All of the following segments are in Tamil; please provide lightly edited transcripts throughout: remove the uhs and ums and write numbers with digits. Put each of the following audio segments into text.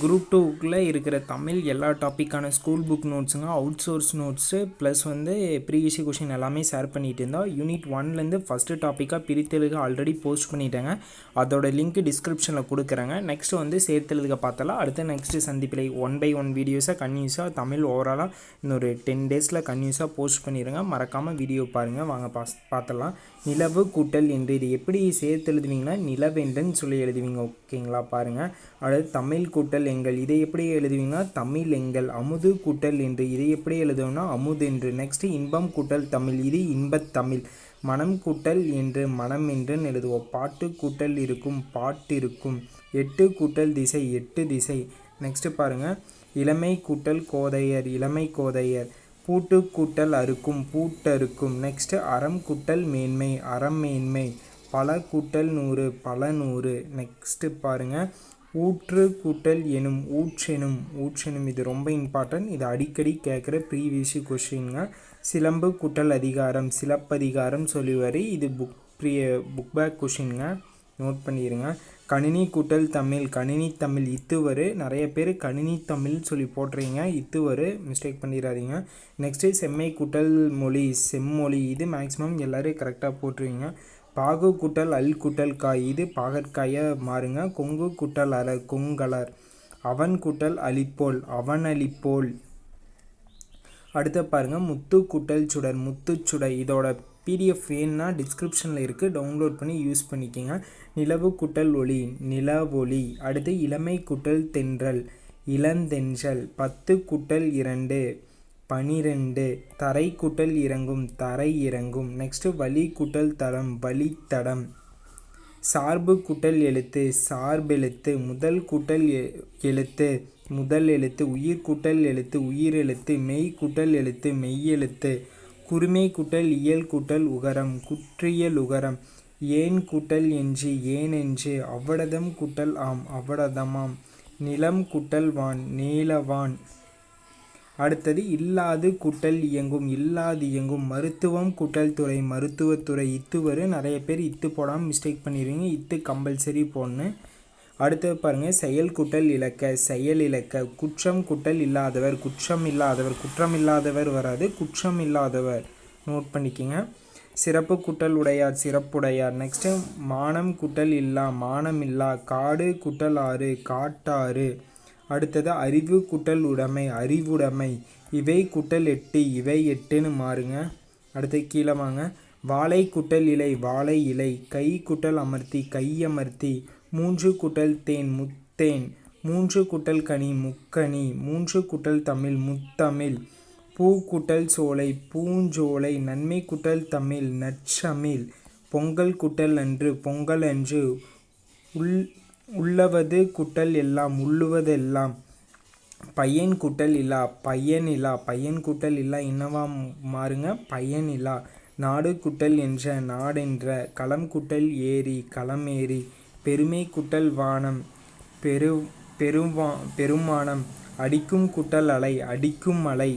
குரூப் டூக்குள்ளே இருக்கிற தமிழ் எல்லா டாப்பிக்கான ஸ்கூல் புக் நோட்ஸுங்க, out source notes plus previous question எல்லாமே ஷேர் பண்ணிட்டு இருந்தோம். யூனிட் 1லேருந்து ஃபஸ்ட்டு டாப்பிக்காக பிரித்தெழுக ஆல்ரெடி போஸ்ட் பண்ணிட்டேங்க. அதோட லிங்க் டிஸ்கிரிப்ஷனில் கொடுக்குறேங்க. நெக்ஸ்ட்டு சேர்த்தெழுதுக பார்த்தலாம். அடுத்து நெக்ஸ்ட்டு சந்திப்பிலை 1 by 1 வீடியோஸாக கன்யூஸாக தமிழ் ஓவராலாக இன்னொரு 10 டேஸில் கன்யூஸாக போஸ்ட் பண்ணிடுங்க. மறக்காமல் வீடியோ பாருங்கள். வாங்க பார்த்தலாம். நிலவு கூட்டல் என்று இது எப்படி சேர்த்து எழுதுவீங்கன்னா நிலவென்றுன்னு சொல்லி எழுதுவீங்க. ஓகேங்களா, பாருங்கள். அடுத்து தமிழ் கூட்டல் எங்கள் இதை எப்படி எழுதுவீங்கன்னா தமிழ் எங்கள். அமுது கூட்டல் என்று இதை எப்படி எழுதுவோம்னா அமுதென்று. நெக்ஸ்ட்டு இன்பம் கூட்டல் தமிழ் இது இன்பத்தமிழ். மனம் கூட்டல் என்று மனம் என்றுன்னு எழுதுவோம். பாட்டு கூட்டல் இருக்கும் பாட்டு இருக்கும். எட்டு கூட்டல் திசை எட்டு திசை. நெக்ஸ்ட்டு பாருங்கள். இளமை கூட்டல் கோதையர் இளமை கோதையர். பூட்டு கூட்டல் அறுக்கும் பூட்டறுக்கும். நெக்ஸ்ட்டு அறம் கூட்டல் மேன்மை அறம் மேன்மை. பல கூட்டல் நூறு பல நூறு. நெக்ஸ்ட்டு பாருங்கள். ஊற்று கூட்டல் எனும் ஊற்றெனும் ஊற்றெனும். இது ரொம்ப இம்பார்ட்டன்ட். இது அடிக்கடி கேட்குற ப்ரீவியஸ் கொஷின்ங்க. சிலம்பு கூட்டல் அதிகாரம் சிலப்பதிகாரம் சொல்லுவார். இது புக் பேக் கொஷின்ங்க, நோட் பண்ணிடுங்க. கணினி கூட்டல் தமிழ் கணினி தமிழ் இத்துவர். நிறைய பேர் கணினி தமிழ் சொல்லி போட்டுறீங்க, இத்துவர் மிஸ்டேக் பண்ணிடாதீங்க. நெக்ஸ்ட்டு செம்மை கூட்டல் மொழி செம்மொழி. இது மேக்ஸிமம் எல்லோரும் கரெக்டாக போட்டுருவீங்க. பாகு கூட்டல் அல் கூட்டல் காய் இது பாகற்காயாக மாறுங்க. கொங்கு கூட்டல் அலர் கொங்கலர். அவன் கூட்டல் அலிப்போல் அவன் அலிப்போல். அடுத்த பாருங்கள். முத்து கூட்டல் சுடர் முத்துச்சுடை. இதோட பிடிஎஃப் வேணுன்னா டிஸ்கிரிப்ஷனில் இருக்குது, டவுன்லோட் பண்ணி யூஸ் பண்ணிக்கோங்க. நிலவு கூட்டல் ஒளி நிலவொளி. அடுத்து இளமை கூட்டல் தென்றல் இளந்தென்றல். 10 கூட்டல் 2 12. தரை கூட்டல் இறங்கும் தரை இறங்கும். நெக்ஸ்ட்டு வழி கூட்டல் தடம் வழித்தடம். சார்பு கூட்டல் எழுத்து சார்பெழுத்து. முதல் கூட்டல் எழுத்து முதல் எழுத்து. உயிர் கூட்டல் எழுத்து உயிர் எழுத்து. மெய் கூட்டல் எழுத்து மெய்யெழுத்து. குறுமை கூட்டல் இயல் கூட்டல் உகரம் குற்றியல் உகரம். ஏன் கூட்டல் என்று ஏன் என்று. அவ்வடதம் கூட்டல் ஆம் அவ்வடதமாம். நிலம் கூட்டல் வான் நீலவான். அடுத்தது இல்லாது கூட்டல் இயங்கும் இல்லாது இயங்கும். மருத்துவம் கூட்டல் துறை மருத்துவத்துறை இத்துவர். நிறைய பேர் இத்து போடாமல் மிஸ்டேக் பண்ணிடுவீங்க, இத்து கம்பல்சரி போடணும். அடுத்தது பாருங்கள். செயல் கூட்டல் இலக்க செயல் இலக்க. குற்றம் கூட்டல் இல்லாதவர் குற்றம் இல்லாதவர் குற்றம் இல்லாதவர் வராது குற்றம் இல்லாதவர், நோட் பண்ணிக்கோங்க. சிறப்பு கூட்டல் உடையார் சிறப்புடையார். நெக்ஸ்ட்டு மானம் கூட்டல் இல்லா மானம் இல்லா. காடு கூட்டல் ஆறு காட்டாறு. அடுத்தது அறிவு கூட்டல் உடைமை அறிவுடைமை. இவை கூட்டல் 8 இவை 8ன்னு மாறுங்க. அடுத்து கீழே வாங்க. வாழை கூட்டல் இலை வாழை இலை. கை கூட்டல் அமர்த்தி கையமர்த்தி. 3 கூட்டல் தேன் முத்தேன். 3 கூட்டல் கனி முக்கனி. 3 கூட்டல் தமிழ் முத்தமிழ். பூ கூட்டல் சோலை பூஞ்சோலை. நன்மை கூட்டல் தமிழ் நற்சமிழ். பொங்கல் கூட்டல் அன்று பொங்கல் அன்று. உள்ளவது கூட்டல் எல்லாம் உள்ளுவதெல்லாம். பையன் கூட்டல் இல்லா பையன் இல்லா. பையன் கூட்டல் இல்லா என்னவா மாறுங்க பயன் இல்லா. நாடு கூட்டல் என்ற நாடென்ற. களம் கூட்டல் ஏரி களம் ஏரி. பெருமை கூட்டல் வானம் பெருமானம். அடிக்கும் கூட்டல் அலை அடிக்கும் மலை.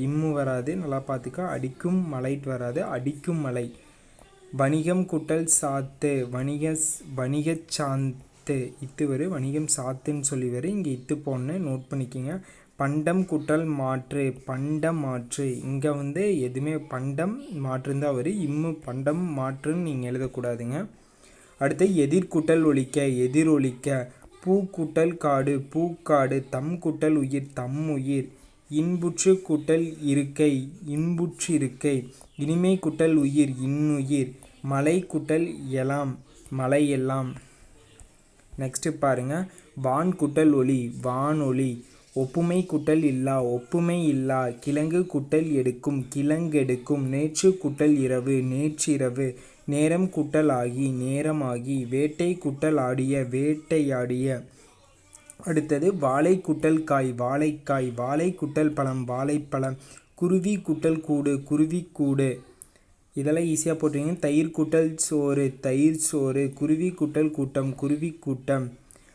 இம்மு வராது, நல்லா பார்த்துக்க. அடிக்கும் மலை வராது அடிக்கும் மலை. வணிகம் கூட்டல் சாத்து வணிகச் சாத்து இத்துவர். வணிகம் சாத்துன்னு சொல்லி வரும், இங்கே இத்து போன்னு நோட் பண்ணிக்கோங்க. பண்டம் கூட்டல் மாற்று பண்டம் மாற்று. இங்கே எதுவுமே பண்டம் மாற்றுன்னு தான் வரும், இம்மு பண்டம் மாற்றுன்னு நீங்கள் எழுதக்கூடாதுங்க. அடுத்து எதிர் கூட்டல் ஒழிக்க எதிர் ஒழிக்க. பூ கூட்டல் காடு பூக்காடு. தம் கூட்டல் உயிர் தம் உயிர். இன்புற்று கூட்டல் இருக்கை இன்புற்று இருக்கை. இனிமை கூட்டல் உயிர் இன்னுயிர். மலை கூட்டல் எலாம் மலை எல்லாம். நெக்ஸ்ட்டு பாருங்கள். வான் கூட்டல் ஒளி வானொலி. ஒப்புமை கூட்டல் இல்லா ஒப்புமை இல்லா. கிழங்கு கூட்டல் எடுக்கும் கிழங்கெடுக்கும். நேற்று கூட்டல் இரவு நேற்றிரவு. நேரம் கூட்டல் ஆகி நேரமாகி. வேட்டை கூட்டல் ஆடிய வேட்டையாடிய. அடுத்தது வாழை கூட்டல் காய் வாழைக்காய். வாழை கூட்டல் பழம் வாழைப்பழம். குருவி கூட்டல் கூடு குருவிக்கூடு. இதெல்லாம் ஈஸியாக போட்டுருங்க. தயிர் கூட்டல் சோறு தயிர் சோறு. குருவி கூட்டல் கூட்டம் குருவி கூட்டம்.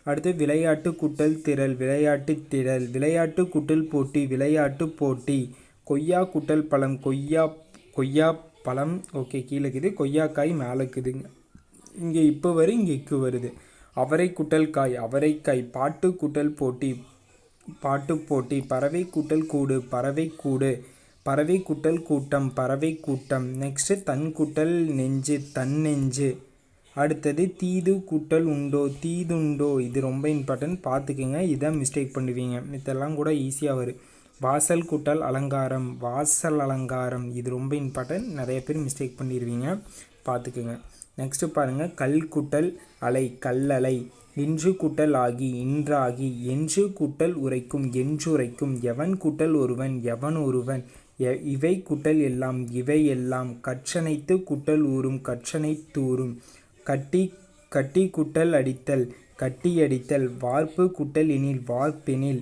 அடுத்து விளையாட்டு கூட்டல் திரள் விளையாட்டு திரள். விளையாட்டு கூட்டல் போட்டி விளையாட்டு போட்டி. கொய்யா கூட்டல் பழம் கொய்யா பழம். ஓகே, கீழே இருக்குது கொய்யாக்காய் மேலே இருக்குதுங்க. இங்கே இப்போ வரும் இங்கே இக்கு வருது. அவரை கூட்டல் காய் அவரைக்காய். பாட்டு கூட்டல் போட்டி பாட்டு போட்டி. பறவை கூட்டல் கூடு பறவை கூடு. பறவை கூட்டல் கூட்டம் பறவை கூட்டம். நெக்ஸ்ட்டு தன் கூட்டல் நெஞ்சு தன் நெஞ்சு. அடுத்தது தீது கூட்டல் உண்டோ தீதுண்டோ. இது ரொம்ப இம்பார்ட்டன்ட், பார்த்துக்குங்க, இதான் மிஸ்டேக் பண்ணுவீங்க. இதெல்லாம் கூட ஈஸியாக வரும். வாசல் கூட்டல் அலங்காரம் வாசல் அலங்காரம். இது ரொம்ப இம்பார்ட்டன்ட், நிறைய பேர் மிஸ்டேக் பண்ணிடுவீங்க, பார்த்துக்குங்க. நெக்ஸ்ட்டு பாருங்கள், கல் கூட்டல் அலை கல்லலை. இன்று கூட்டல் ஆகி இன்றாகி. என்று கூட்டல் உரைக்கும் என்றுரைக்கும். எவன் கூட்டல் ஒருவன் எவன் ஒருவன். இவை கூட்டல் எல்லாம் இவை எல்லாம். கற்றனைத்து கூட்டல் ஊறும் கற்றனை தூறும். கட்டி கூட்டல் அடித்தல் கட்டி அடித்தல். வார்ப்பு கூட்டல் எனில் வார்ப்பெனில்.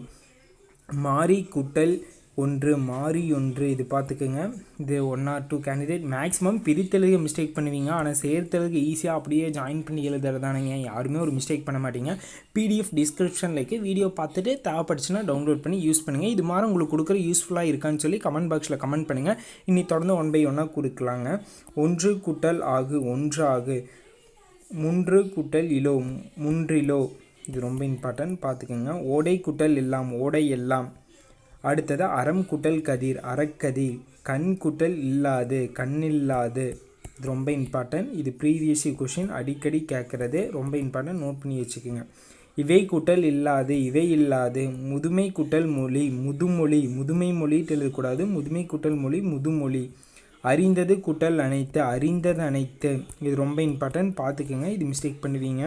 மாறி கூட்டல் ஒன்று மாறி ஒன்று. இது பார்த்துக்குங்க, இது 1 or 2 கேண்டிடேட் மேக்ஸிமம் பிரித்தெழுக மிஸ்டேக் பண்ணுவீங்க. ஆனால் சேர்த்தெழுக ஈஸியாக அப்படியே ஜாயின் பண்ணி எழுதுறதானங்க, யாருமே ஒரு மிஸ்டேக் பண்ண மாட்டீங்க. பிடிஎஃப் டிஸ்கிரிப்ஷனில் இருக்குது, வீடியோ பார்த்துட்டு தேவைப்பட்டுச்சுன்னா டவுன்லோட் பண்ணி யூஸ் பண்ணுங்கள். இது மாதிரி உங்களுக்கு கொடுக்குற யூஸ்ஃபுல்லாக இருக்கான்னு சொல்லி கமெண்ட் பாக்ஸில் கமெண்ட் பண்ணுங்கள். இன்னி தொடர்ந்து 1 by 1 கொடுக்கலாங்க. ஒன்று கூட்டல் ஆகு ஒன்றாகு. முன்று கூட்டல் இலோ முன்றிலோ. இது ரொம்ப இம்பார்ட்டன்ட், பார்த்துக்கோங்க. ஓடை கூட்டல் எல்லாம் ஓடை எல்லாம். அடுத்தது அறம் கூட்டல் கதிர் அறக்கதிர். கண் கூட்டல் இல்லாது கண்ணில்லாது. இது ரொம்ப இம்பார்ட்டன்ட், இது ப்ரீவியஸ் கொஷின் அடிக்கடி கேட்குறது, ரொம்ப இம்பார்ட்டன்ட், நோட் பண்ணி வச்சுக்கோங்க. இவை கூட்டல் இல்லாது இவை இல்லாது. முதுமை கூட்டல் மொழி முதுமொழி. முதுமை மொழி எழுதக்கூடாது, முதுமை கூட்டல் மொழி முதுமொழி. அறிந்தது கூட்டல் அனைத்து அறிந்தது அனைத்து. இது ரொம்ப இம்பார்ட்டன்ட், பார்த்துக்கோங்க, இது மிஸ்டேக் பண்ணுவீங்க.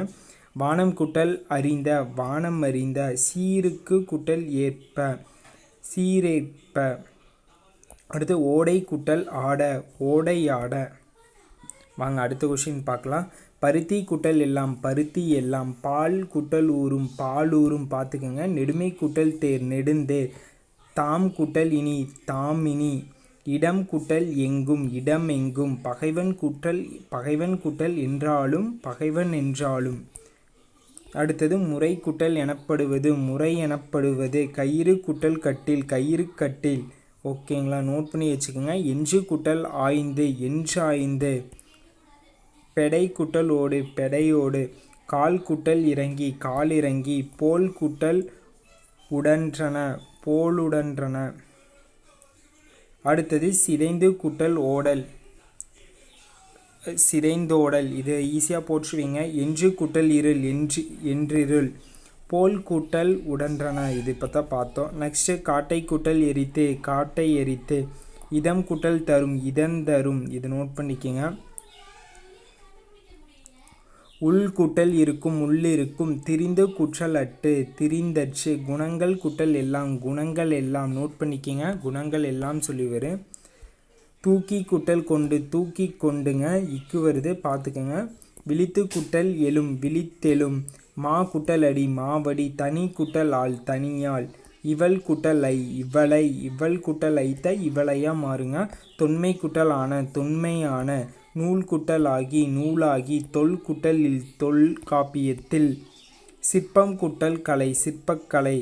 வானம் கூட்டல் அறிந்த வானம் அறிந்த. சீருக்கு கூட்டல் ஏற்ப சீரேற்ப. அடுத்து ஓடை கூட்டல் ஆட ஓடை ஆட. வாங்க அடுத்த கொஷின் பார்க்கலாம். பருத்தி கூட்டல் எல்லாம் பருத்தி எல்லாம். பால் கூட்டல் ஊறும் பால் ஊறும், பார்த்துக்கோங்க. நெடுமை கூட்டல் தேர் நெடுந்தேர். தாம் கூட்டல் இனி தாம் இனி. இடம் கூட்டல் எங்கும் இடம் எங்கும். பகைவன் கூட்டல் என்றாலும் பகைவன் என்றாலும். அடுத்தது முறை கூட்டல் எனப்படுவது முறை எனப்படுவது. கயிறு கூட்டல் கட்டில் கயிறு கட்டில். ஓகேங்களா, நோட் பண்ணி வச்சுக்கோங்க. என்று கூட்டல் ஆய்ந்து என்று ஆய்ந்து. பெடை கூட்டல் ஓடு பெடையோடு. கால் கூட்டல் இறங்கி கால் இறங்கி. போல் கூட்டல் உடன்றன போலுடன்றன. அடுத்தது சிதைந்து கூட்டல் ஓடல் சிதைந்தோடல். இது ஈஸியாக போற்றுவீங்க. என்று கூட்டல் இருள் என்றிருள். போல் கூட்டல் உடன்றன, இது இப்போ தான் பார்த்தோம். நெக்ஸ்ட்டு காட்டை கூட்டல் எரித்து காட்டை எரித்து. இதம் கூட்டல் தரும் இதந்தரும், இது நோட் பண்ணிக்கோங்க. உள் கூட்டல் இருக்கும் உள்ளிருக்கும். திரிந்து கூற்றல் அட்டு திரிந்தற்று. குணங்கள் கூட்டல் எல்லாம் குணங்கள் எல்லாம், நோட் பண்ணிக்கோங்க, குணங்கள் எல்லாம் சொல்லி வரும். தூக்கி கூட்டல் கொண்டு தூக்கி கொண்டுங்க, இக்கு வருது, பார்த்துக்கோங்க. விழித்து கூட்டல் எழும் விழித்தெழும். மா கூட்டல் அடி மாவடி. தனி கூட்டல் ஆள் தனியாள். இவள் கூட்டல் ஐ இவளை. இவள் கூட்டல் ஐத்த இவளையாக மாறுங்க. தொன்மை கூட்டல் ஆன தொன்மையான. நூல் கூட்டல் ஆகி நூலாகி. தொல் கூட்டல் இல் தொல்காப்பியத்தில். சிற்பம் கூட்டல் கலை சிற்பக்கலை.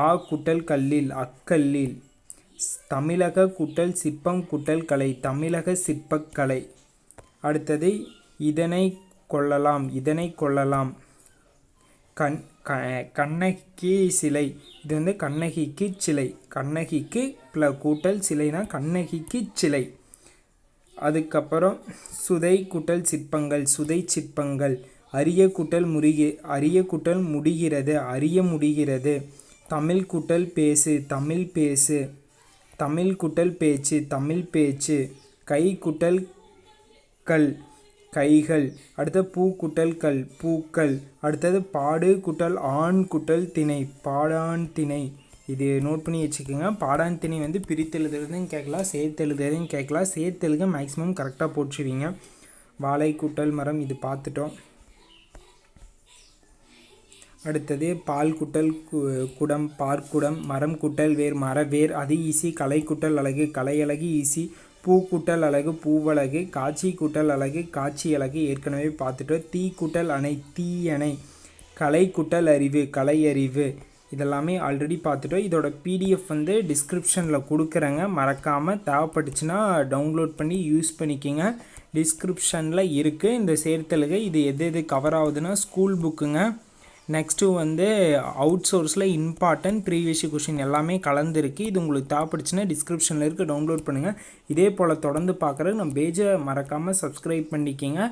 ஆ கூட்டல் கல்லில் அக்கல்லில். தமிழக கூட்டல் சிற்பம் கூட்டல் கலை தமிழக சிற்பக்கலை. அடுத்தது இதனை கொள்ளலாம். கண்ணகி சிலை. இது வந்து கண்ணகிக்கு சிலை. கண்ணகிக்கு கூட்டல் சிலைனா கண்ணகிக்கு சிலை. அதுக்கப்புறம் சுதை கூட்டல் சிற்பங்கள் சுதை சிற்பங்கள். அரிய கூட்டல் முடிகிறது அறிய முடிகிறது. தமிழ் கூட்டல் பேசு தமிழ் பேசு. தமிழ் கூட்டல் பேச்சு தமிழ் பேச்சு. கை கூட்டல் கல் கைகள். அடுத்தது பூ கூட்டல் கல் பூக்கள். அடுத்தது பாடு கூட்டல் ஆண் கூட்டல் திணை பாடான் திணை. இது நோட் பண்ணி வச்சுக்கோங்க. பாடான் திணை வந்து பிரித்தெழுதுறதுன்னு கேட்கலாம், சேர்த்தெழுதுறதுன்னு கேட்கலாம். சேர்த்தெழுக மேக்ஸிமம் கரெக்டாக போட்டுருவீங்க. வாழை கூட்டல் மரம், இது பார்த்துட்டோம். அடுத்தது பால் கூட்டல் குடம் பார்க்குடம். மரம் கூட்டல் வேர் மரவேர், அது ஈஸி. கலை கூட்டல் அழகு கலை அழகு ஈஸி. பூ கூட்டல் அழகு பூவழகு. காட்சி கூட்டல் அழகு காட்சி அழகு, ஏற்கனவே பார்த்துட்டோம். தீ கூட்டல் அணை தீயணை. கலை கூட்டல் அறிவு கலை அறிவு, இதெல்லாமே ஆல்ரெடி பார்த்துட்டோம். இதோட பிடிஎஃப் வந்து டிஸ்கிரிப்ஷனில் கொடுக்குறேங்க, மறக்காமல் தேவைப்பட்டுச்சுன்னா டவுன்லோட் பண்ணி யூஸ் பண்ணிக்கோங்க. டிஸ்கிரிப்ஷனில் இருக்குது இந்த சேர்த்தலுகை. இது எது கவர் ஆகுதுன்னா ஸ்கூல் புக்குங்க. நெக்ஸ்ட்டு வந்து அவுட் சோர்ஸில் இம்பார்ட்டன்ட் ப்ரீவியஸ் கொஷின் எல்லாமே கலந்துருக்கு. இது உங்களுக்கு தேவைப்படுச்சுன்னா டிஸ்கிரிப்ஷனில் இருக்குது, டவுன்லோட் பண்ணுங்கள். இதே போல் தொடர்ந்து பார்க்குறது நம்ம பேஜை மறக்காமல் சப்ஸ்கிரைப் பண்ணிக்கிங்க.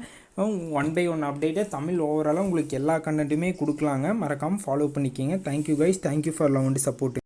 1 by 1 அப்டேட்டை தமிழ் ஓவராலாக உங்களுக்கு எல்லா கண்டென்ட்டுமே கொடுக்கலாங்க. மறக்காமல் ஃபாலோ பண்ணிக்கிங்க. Thank you guys, thank you for love and support.